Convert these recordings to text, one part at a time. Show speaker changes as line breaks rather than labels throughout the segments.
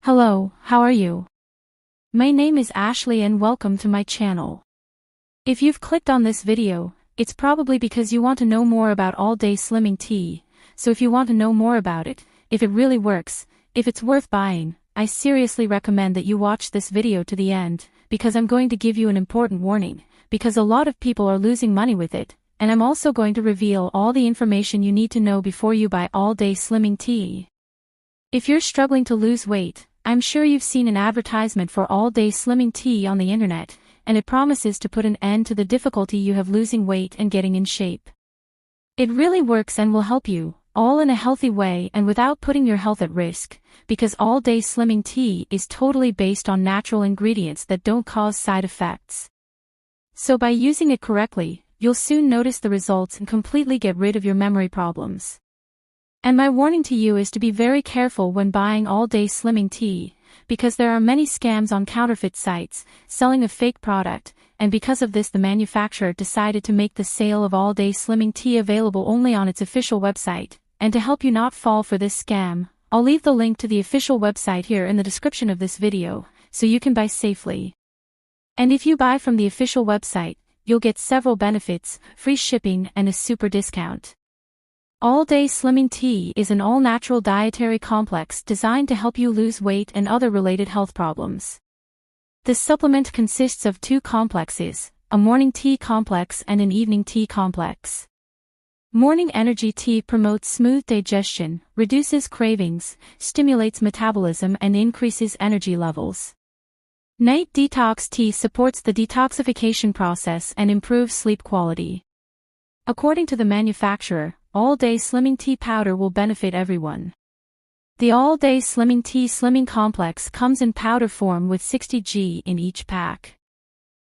Hello, how are you? My name is Ashley and welcome to my channel. If you've clicked on this video, it's probably because you want to know more about all-day slimming tea. So if you want to know more about it, if it really works, if it's worth buying, I seriously recommend that you watch this video to the end, because I'm going to give you an important warning, because a lot of people are losing money with it, and I'm also going to reveal all the information you need to know before you buy all-day slimming tea. If you're struggling to lose weight, I'm sure you've seen an advertisement for all-day slimming tea on the internet, and it promises to put an end to the difficulty you have losing weight and getting in shape. It really works and will help you, all in a healthy way and without putting your health at risk, because all-day slimming tea is totally based on natural ingredients that don't cause side effects. So by using it correctly, you'll soon notice the results and completely get rid of your memory problems. And my warning to you is to be very careful when buying all-day slimming tea, because there are many scams on counterfeit sites, selling a fake product, and because of this the manufacturer decided to make the sale of all-day slimming tea available only on its official website, and to help you not fall for this scam, I'll leave the link to the official website here in the description of this video, so you can buy safely. And if you buy from the official website, you'll get several benefits, free shipping and a super discount. All-day slimming tea is an all-natural dietary complex designed to help you lose weight and other related health problems. This supplement consists of two complexes, a morning tea complex and an evening tea complex. Morning energy tea promotes smooth digestion, reduces cravings, stimulates metabolism and increases energy levels. Night detox tea supports the detoxification process and improves sleep quality. According to the manufacturer, all-day slimming tea powder will benefit everyone. The all-day slimming tea slimming complex comes in powder form with 60 g in each pack.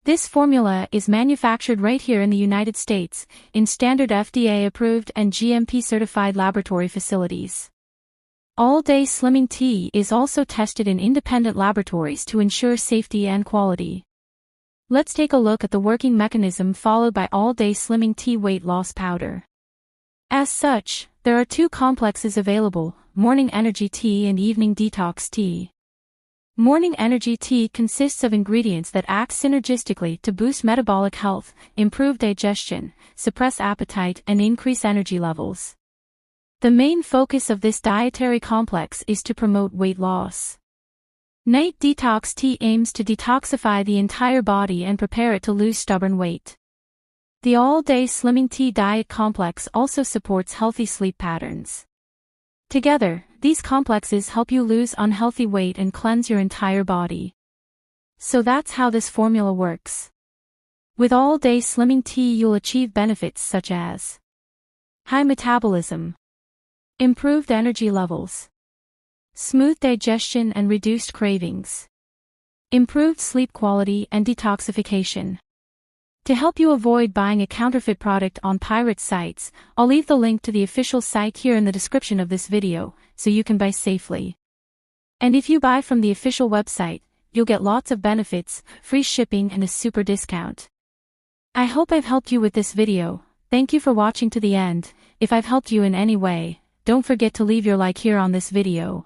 This formula is manufactured right here in the United States, in standard FDA-approved and GMP-certified laboratory facilities. All-day slimming tea is also tested in independent laboratories to ensure safety and quality. Let's take a look at the working mechanism followed by all-day slimming tea weight loss powder. As such, there are two complexes available, morning energy tea and evening detox tea. Morning energy tea consists of ingredients that act synergistically to boost metabolic health, improve digestion, suppress appetite and increase energy levels. The main focus of this dietary complex is to promote weight loss. Night detox tea aims to detoxify the entire body and prepare it to lose stubborn weight. The all-day slimming tea diet complex also supports healthy sleep patterns. Together, these complexes help you lose unhealthy weight and cleanse your entire body. So that's how this formula works. With all-day slimming tea you'll achieve benefits such as high metabolism, improved energy levels, smooth digestion and reduced cravings, improved sleep quality and detoxification. To help you avoid buying a counterfeit product on pirate sites, I'll leave the link to the official site here in the description of this video, so you can buy safely. And if you buy from the official website, you'll get lots of benefits, free shipping and a super discount. I hope I've helped you with this video. Thank you for watching to the end. If I've helped you in any way, don't forget to leave your like here on this video.